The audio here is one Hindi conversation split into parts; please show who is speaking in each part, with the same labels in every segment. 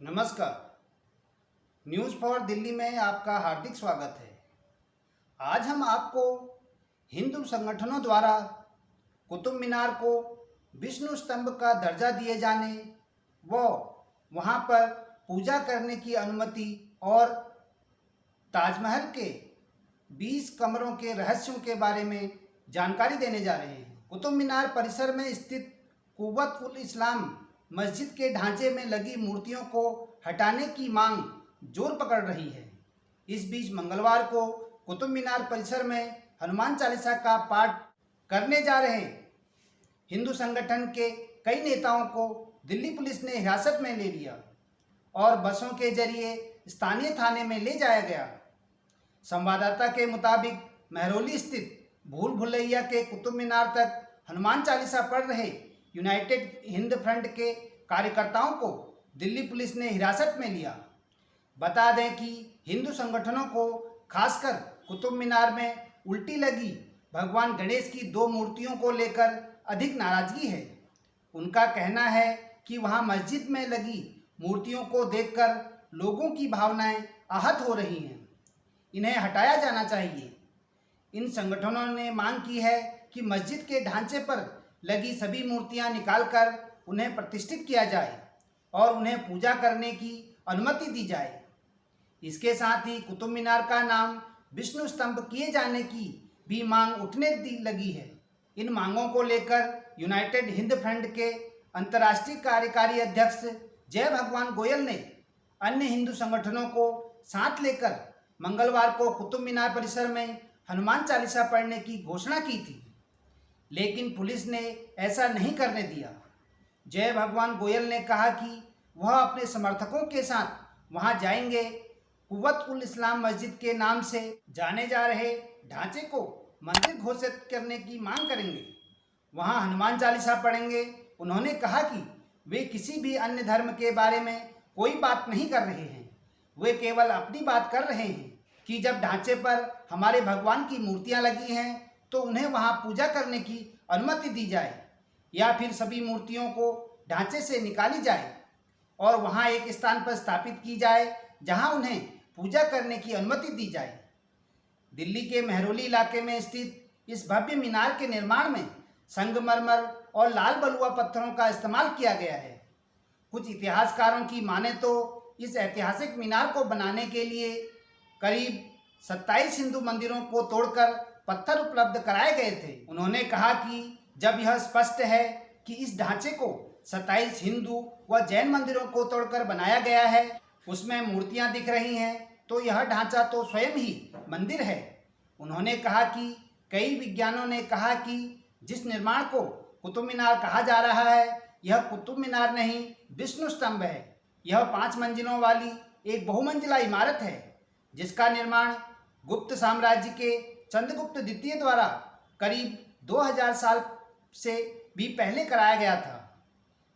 Speaker 1: नमस्कार। न्यूज़ फॉर दिल्ली में आपका हार्दिक स्वागत है। आज हम आपको हिंदू संगठनों द्वारा कुतुब मीनार को विष्णु स्तंभ का दर्जा दिए जाने व वहां पर पूजा करने की अनुमति और ताजमहल के 20 कमरों के रहस्यों के बारे में जानकारी देने जा रहे हैं। कुतुब मीनार परिसर में स्थित कुव्वत उल इस्लाम मस्जिद के ढांचे में लगी मूर्तियों को हटाने की मांग जोर पकड़ रही है। इस बीच मंगलवार को कुतुब मीनार परिसर में हनुमान चालीसा का पाठ करने जा रहे हिंदू संगठन के कई नेताओं को दिल्ली पुलिस ने हिरासत में ले लिया और बसों के जरिए स्थानीय थाने में ले जाया गया। संवाददाता के मुताबिक महरौली स्थित भूल भुलैया के कुतुब मीनार तक हनुमान चालीसा पढ़ रहे यूनाइटेड हिंद फ्रंट के कार्यकर्ताओं को दिल्ली पुलिस ने हिरासत में लिया। बता दें कि हिंदू संगठनों को खासकर कुतुब मीनार में उल्टी लगी भगवान गणेश की 2 मूर्तियों को लेकर अधिक नाराजगी है। उनका कहना है कि वहां मस्जिद में लगी मूर्तियों को देखकर लोगों की भावनाएं आहत हो रही हैं। इन्हें हटाया जाना चाहिए। इन संगठनों ने मांग की है कि मस्जिद के ढांचे पर लगी सभी मूर्तियां निकालकर उन्हें प्रतिष्ठित किया जाए और उन्हें पूजा करने की अनुमति दी जाए। इसके साथ ही कुतुब मीनार का नाम विष्णु स्तंभ किए जाने की भी मांग उठने लगी है। इन मांगों को लेकर यूनाइटेड हिंद फ्रंट के अंतर्राष्ट्रीय कार्यकारी अध्यक्ष जय भगवान गोयल ने अन्य हिंदू संगठनों को साथ लेकर मंगलवार को कुतुब मीनार परिसर में हनुमान चालीसा पढ़ने की घोषणा की थी, लेकिन पुलिस ने ऐसा नहीं करने दिया। जय भगवान गोयल ने कहा कि वह अपने समर्थकों के साथ वहां जाएंगे। कुव्वत उल इस्लाम मस्जिद के नाम से जाने जा रहे ढांचे को मंदिर घोषित करने की मांग करेंगे। वहां हनुमान चालीसा पढ़ेंगे। उन्होंने कहा कि वे किसी भी अन्य धर्म के बारे में कोई बात नहीं कर रहे हैं। वे केवल अपनी बात कर रहे हैं कि जब ढांचे पर हमारे भगवान की मूर्तियां लगी हैं तो उन्हें वहां पूजा करने की अनुमति दी जाए या फिर सभी मूर्तियों को ढांचे से निकाली जाए और वहां एक स्थान पर स्थापित की जाए जहां उन्हें पूजा करने की अनुमति दी जाए। दिल्ली के महरौली इलाके में स्थित इस भव्य मीनार के निर्माण में संगमरमर और लाल बलुआ पत्थरों का इस्तेमाल किया गया है। कुछ इतिहासकारों की माने तो इस ऐतिहासिक मीनार को बनाने के लिए करीब 27 हिंदू मंदिरों को तोड़कर पत्थर उपलब्ध कराए गए थे। उन्होंने कहा कि जब यह स्पष्ट है कि इस ढांचे को 27 हिंदू व जैन मंदिरों को तोड़कर बनाया गया है, उसमें मूर्तियां दिख रही हैं, तो यह ढांचा तो स्वयं ही मंदिर है। उन्होंने कहा कि कई विज्ञानों ने कहा कि जिस निर्माण को कुतुब मीनार कहा जा रहा है, यह कुतुब मीनार नहीं, विष्णु स्तंभ है। यह 5 मंजिलों वाली एक बहुमंजिला इमारत है जिसका निर्माण गुप्त साम्राज्य के चंद्रगुप्त द्वितीय द्वारा करीब 2000 साल से भी पहले कराया गया था।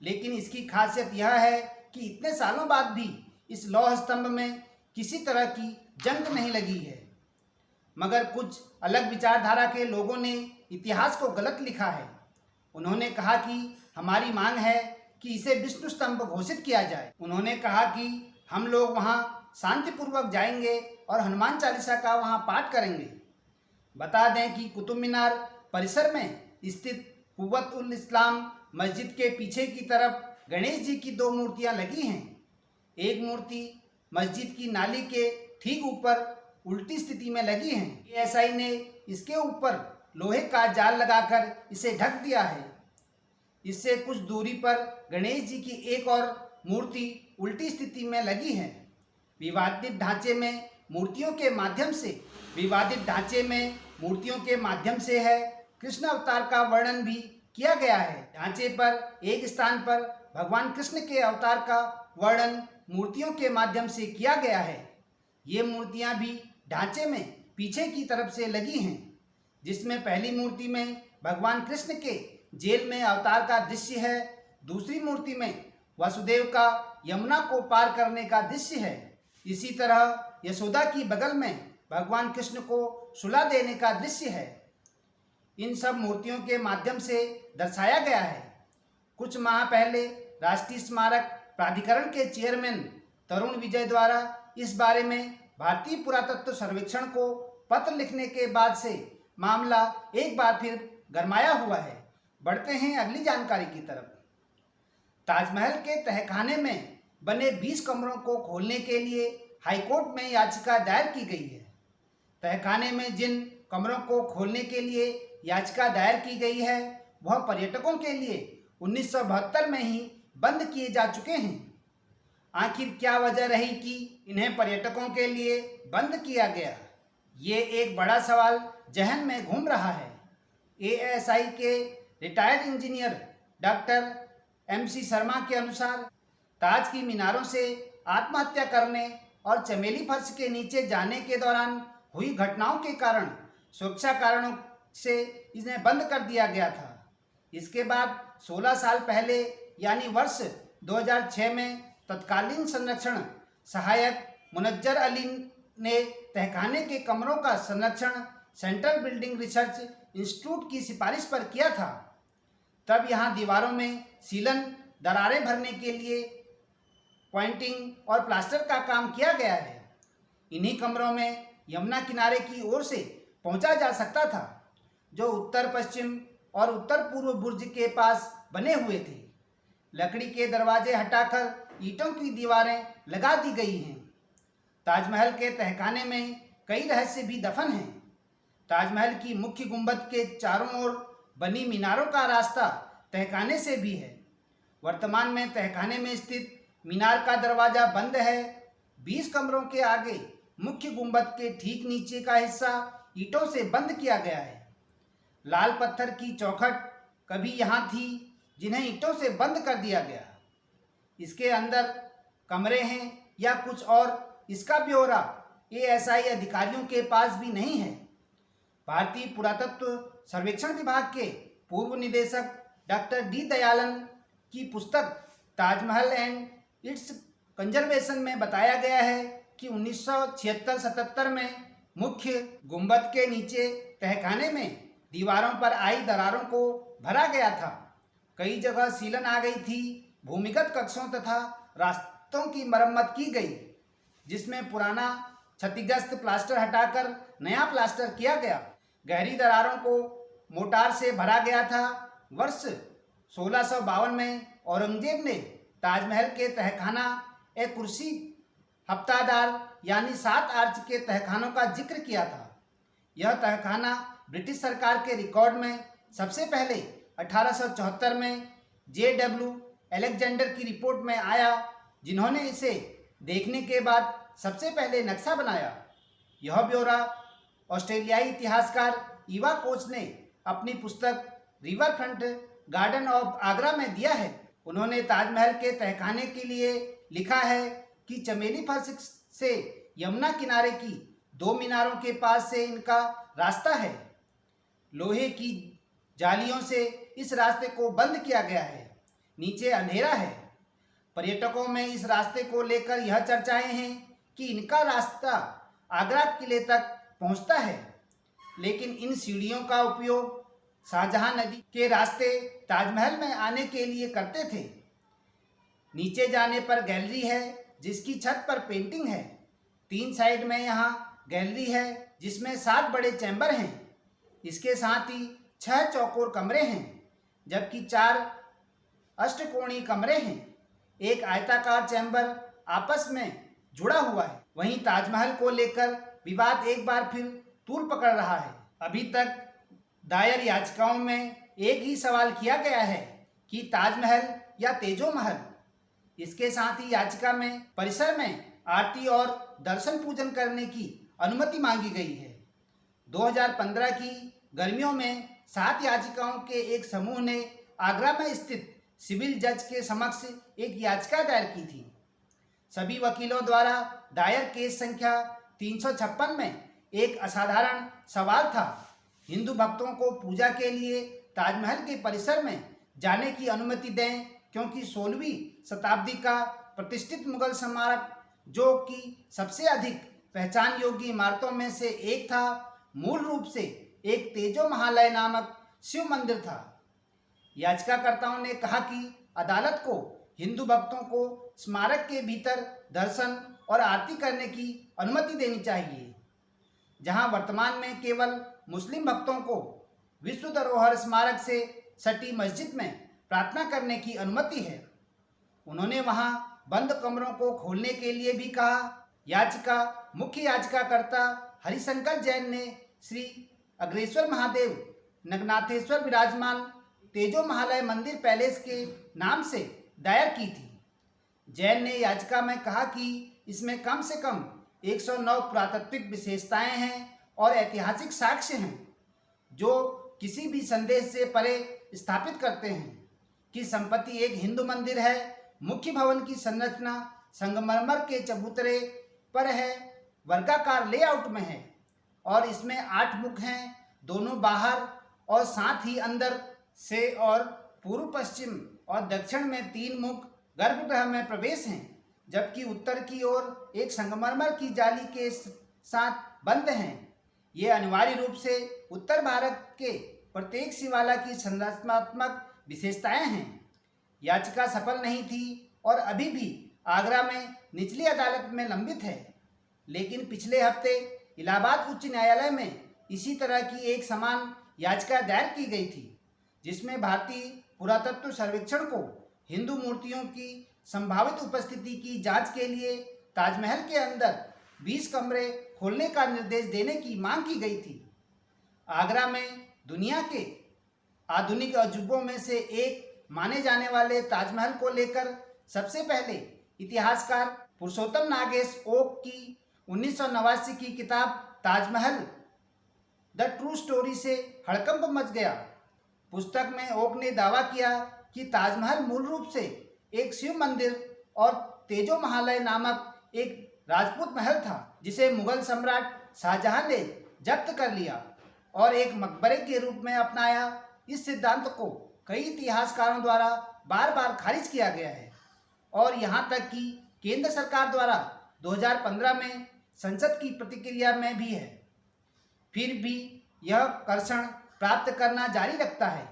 Speaker 1: लेकिन इसकी खासियत यह है कि इतने सालों बाद भी इस लौह स्तंभ में किसी तरह की जंग नहीं लगी है। मगर कुछ अलग विचारधारा के लोगों ने इतिहास को गलत लिखा है। उन्होंने कहा कि हमारी मांग है कि इसे विष्णु स्तंभ घोषित किया जाए। उन्होंने कहा कि हम लोग वहां शांतिपूर्वक जाएंगे और हनुमान चालीसा का वहां पाठ करेंगे। बता दें कि कुतुब मीनार परिसर में स्थित कुव्वत उल इस्लाम मस्जिद के पीछे की तरफ गणेश जी की 2 मूर्तियां लगी हैं। एक मूर्ति मस्जिद की नाली के ठीक ऊपर उल्टी स्थिति में लगी है। एएसआई ने इसके ऊपर लोहे का जाल लगाकर इसे ढक दिया है। इससे कुछ दूरी पर गणेश जी की एक और मूर्ति उल्टी स्थिति में लगी है। विवादित ढांचे में मूर्तियों के माध्यम से है कृष्ण अवतार का वर्णन भी किया गया है। ढांचे पर एक स्थान पर भगवान कृष्ण के अवतार का वर्णन मूर्तियों के माध्यम से किया गया है। ये मूर्तियां भी ढांचे में पीछे की तरफ से लगी हैं, जिसमें पहली मूर्ति में भगवान कृष्ण के जेल में अवतार का दृश्य है। दूसरी मूर्ति में वसुदेव का यमुना को पार करने का दृश्य है। इसी तरह यशोदा की बगल में भगवान कृष्ण को सुला देने का दृश्य है। इन सब मूर्तियों के माध्यम से दर्शाया गया है। कुछ माह पहले राष्ट्रीय स्मारक प्राधिकरण के चेयरमैन तरुण विजय द्वारा इस बारे में भारतीय पुरातत्व सर्वेक्षण को पत्र लिखने के बाद से मामला एक बार फिर गरमाया हुआ है। बढ़ते हैं अगली जानकारी की तरफ। ताजमहल के तहखाने में बने 20 कमरों को खोलने के लिए हाईकोर्ट में याचिका दायर की गई है। तहखाने में जिन कमरों को खोलने के लिए याचिका दायर की गई है वह पर्यटकों के लिए 1972 में ही बंद किए जा चुके हैं। आखिर क्या वजह रही कि इन्हें पर्यटकों के लिए बंद किया गया? ये एक बड़ा सवाल जहन में घूम रहा है। एएसआई के retired engineer doctor MC Sharma के अनुसार ताज की मीनारों से आत्महत्या करने और चमेली फर्श के नीचे जाने के दौरान हुई घटनाओं के कारण सुरक्षा कारणों से इन्हें बंद कर दिया गया था। इसके बाद 16 साल पहले यानी वर्ष 2006 में तत्कालीन संरक्षण सहायक मुनज्जर अली ने तहखाने के कमरों का संरक्षण सेंट्रल बिल्डिंग रिसर्च इंस्टीट्यूट की सिफारिश पर किया था। तब यहाँ दीवारों में सीलन दरारें भरने के लिए पॉइंटिंग और प्लास्टर का काम किया गया है। इन्हीं कमरों में यमुना किनारे की ओर से पहुंचा जा सकता था, जो उत्तर पश्चिम और उत्तर पूर्व बुर्ज के पास बने हुए थे। लकड़ी के दरवाजे हटाकर ईंटों की दीवारें लगा दी गई हैं। ताजमहल के तहखाने में कई रहस्य भी दफन हैं। ताजमहल की मुख्य गुंबद के चारों ओर बनी मीनारों का रास्ता तहखाने से भी है। वर्तमान में तहखाने में स्थित मीनार का दरवाजा बंद है। 20 कमरों के आगे मुख्य गुंबद के ठीक नीचे का हिस्सा ईंटों से बंद किया गया है। लाल पत्थर की चौखट कभी यहाँ थी, जिन्हें ईंटों से बंद कर दिया गया। इसके अंदर कमरे हैं या कुछ और, इसका ब्यौरा एएसआई अधिकारियों के पास भी नहीं है। भारतीय पुरातत्व सर्वेक्षण विभाग के पूर्व निदेशक डॉक्टर डी दयालन की पुस्तक ताजमहल एंड इट्स कंजर्वेशन में बताया गया है कि 1976-77 में मुख्य गुंबद के नीचे तहखाने में दीवारों पर आई दरारों को भरा गया था। कई जगह सीलन आ गई थी। भूमिगत कक्षों तथा रास्तों की मरम्मत की गई, जिसमें पुराना क्षतिग्रस्त प्लास्टर हटाकर नया प्लास्टर किया गया। गहरी दरारों को मोटार से भरा गया था। वर्ष 1652 में औरंगजेब ने ताजमहल के तहखाना ए कुर्सी हफ्तादार यानी 7 आर्च के तहखानों का जिक्र किया था। यह तहखाना ब्रिटिश सरकार के रिकॉर्ड में सबसे पहले 1874 में JW अलेक्जेंडर की रिपोर्ट में आया, जिन्होंने इसे देखने के बाद सबसे पहले नक्शा बनाया। यह ब्यौरा ऑस्ट्रेलियाई इतिहासकार ईवा कोच ने अपनी पुस्तक river front garden of Agra में दिया है। उन्होंने ताजमहल के तहखाने के लिए लिखा है कि चमेली फर्श से यमुना किनारे की 2 मीनारों के पास से इनका रास्ता है। लोहे की जालियों से इस रास्ते को बंद किया गया है। नीचे अंधेरा है। पर्यटकों में इस रास्ते को लेकर यह चर्चाएं हैं कि इनका रास्ता आगरा किले तक पहुंचता है, लेकिन इन सीढ़ियों का उपयोग शाहजहां नदी के रास्ते ताजमहल में आने के लिए करते थे। नीचे जाने पर गैलरी है, जिसकी छत पर पेंटिंग है। 3 साइड में यहाँ गैलरी है, जिसमें 7 बड़े चैम्बर हैं। इसके साथ ही 6 चौकोर कमरे हैं, जबकि 4 अष्टकोणीय कमरे हैं। एक आयताकार चैम्बर आपस में जुड़ा हुआ है। वहीं ताजमहल को लेकर विवाद एक बार फिर तूल पकड़ रहा है। अभी तक दायर याचिकाओं में एक ही सवाल किया गया है कि ताजमहल या तेजो महल। इसके साथ ही याचिका में परिसर में आरती और दर्शन पूजन करने की अनुमति मांगी गई है। 2015 की गर्मियों में 7 याचिकाओं के एक समूह ने आगरा में स्थित सिविल जज के समक्ष एक याचिका दायर की थी। सभी वकीलों द्वारा दायर केस संख्या 356 में एक असाधारण सवाल था। हिंदू भक्तों को पूजा के लिए ताजमहल के परिसर में जाने की अनुमति दें, क्योंकि 16वीं शताब्दी का प्रतिष्ठित मुगल स्मारक, जो कि सबसे अधिक पहचान योग्य इमारतों में से एक था, मूल रूप से एक तेजो महालय नामक शिव मंदिर था। याचिकाकर्ताओं ने कहा कि अदालत को हिंदू भक्तों को स्मारक के भीतर दर्शन और आरती करने की अनुमति देनी चाहिए, जहां वर्तमान में केवल मुस्लिम भक्तों को विश्व धरोहर स्मारक से सटी मस्जिद में प्रार्थना करने की अनुमति है। उन्होंने वहां बंद कमरों को खोलने के लिए भी कहा। मुख्य याचिकाकर्ता हरिशंकर जैन ने श्री अग्रेश्वर महादेव नगनाथेश्वर विराजमान तेजो महालय मंदिर पैलेस के नाम से दायर की थी। जैन ने याचिका में कहा कि इसमें कम से कम 109 पुरातात्विक विशेषताएं हैं और ऐतिहासिक साक्ष्य हैं जो किसी भी संदेह से परे स्थापित करते हैं कि संपत्ति एक हिंदू मंदिर है। मुख्य भवन की संरचना संगमरमर के चबूतरे पर है, वर्गाकार लेआउट में है और इसमें 8 मुख हैं, दोनों बाहर और साथ ही अंदर से, और पूर्व पश्चिम और दक्षिण में 3 मुख गर्भगृह में प्रवेश हैं, जबकि उत्तर की ओर एक संगमरमर की जाली के साथ बंद हैं। ये अनिवार्य रूप से उत्तर भारत के प्रत्येक शिवाला की संरचनात्मक विशेषताएं हैं। याचिका सफल नहीं थी और अभी भी आगरा में निचली अदालत में लंबित है, लेकिन पिछले हफ्ते इलाहाबाद उच्च न्यायालय में इसी तरह की एक समान याचिका दायर की गई थी, जिसमें भारतीय पुरातत्व सर्वेक्षण को हिंदू मूर्तियों की संभावित उपस्थिति की जांच के लिए ताजमहल के अंदर 20 कमरे खोलने का निर्देश देने की मांग की गई थी। आगरा में दुनिया के आधुनिक अजूबों में से एक माने जाने वाले ताजमहल को लेकर सबसे पहले इतिहासकार पुरुषोत्तम नागेश ओक की 1989 की किताब ताजमहल द ट्रू स्टोरी से हड़कंप मच गया। पुस्तक में ओक ने दावा किया कि ताजमहल मूल रूप से एक शिव मंदिर और तेजो महालय नामक एक राजपूत महल था, जिसे मुगल सम्राट शाहजहां ने जब्त कर लिया और एक मकबरे के रूप में अपनाया। इस सिद्धांत को कई इतिहासकारों द्वारा बार बार खारिज किया गया है और यहाँ तक कि केंद्र सरकार द्वारा 2015 में संसद की प्रतिक्रिया में भी है। फिर भी यह कर्षण प्राप्त करना जारी रखता है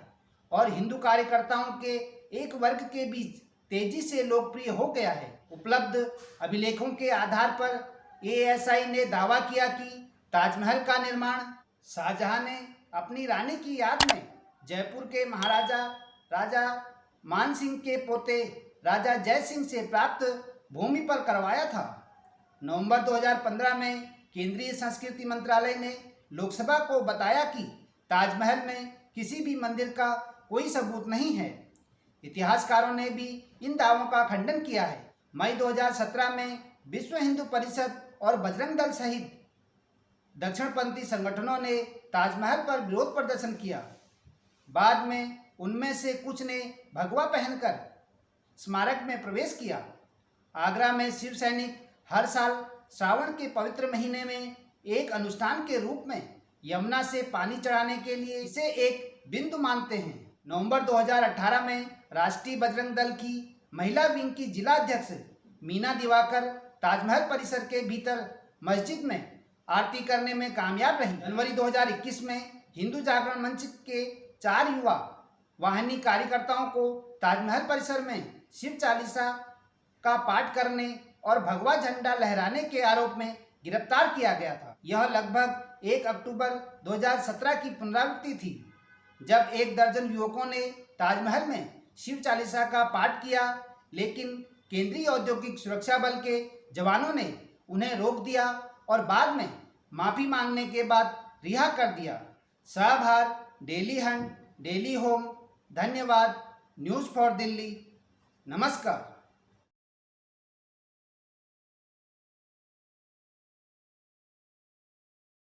Speaker 1: और हिंदू कार्यकर्ताओं के एक वर्ग के बीच तेजी से लोकप्रिय हो गया है। उपलब्ध अभिलेखों के आधार पर एएसआई ने दावा किया कि ताजमहल का निर्माण शाहजहां ने अपनी रानी की याद में जयपुर के महाराजा राजा मान सिंह के पोते राजा जय सिंह से प्राप्त भूमि पर करवाया था। नवंबर 2015 में केंद्रीय संस्कृति मंत्रालय ने लोकसभा को बताया कि ताजमहल में किसी भी मंदिर का कोई सबूत नहीं है। इतिहासकारों ने भी इन दावों का खंडन किया है। मई 2017 में विश्व हिंदू परिषद और बजरंग दल सहित दक्षिणपंथी संगठनों ने ताजमहल पर विरोध प्रदर्शन किया। बाद में उनमें से कुछ ने भगवा पहनकर स्मारक में प्रवेश किया। आगरा में शिव सैनिक हर साल श्रावण के पवित्र महीने में एक अनुष्ठान के रूप में यमुना से पानी चढ़ाने के लिए इसे एक बिंदु मानते हैं। नवंबर 2018 में राष्ट्रीय बजरंग दल की महिला विंग की जिला अध्यक्ष मीना दिवाकर ताजमहल परिसर के भीतर मस्जिद में आरती करने में कामयाब रही। जनवरी 2021 में हिंदू जागरण मंच के 4 युवा वाहिनी कार्यकर्ताओं को ताजमहल परिसर में शिव चालीसा का पाठ करने और भगवा झंडा लहराने के आरोप में गिरफ्तार किया गया था। यह लगभग 1 अक्टूबर 2017 की पुनरावृत्ति थी, जब 1 दर्जन युवकों ने ताजमहल में शिव चालीसा का पाठ किया, लेकिन केंद्रीय औद्योगिक सुरक्षा बल के जवानों ने उन्हें रोक दिया और बाद में माफी मांगने के बाद रिहा कर दिया। सहभार, डेली हंट, डेली होम। धन्यवाद। News for Delhi. नमस्कार।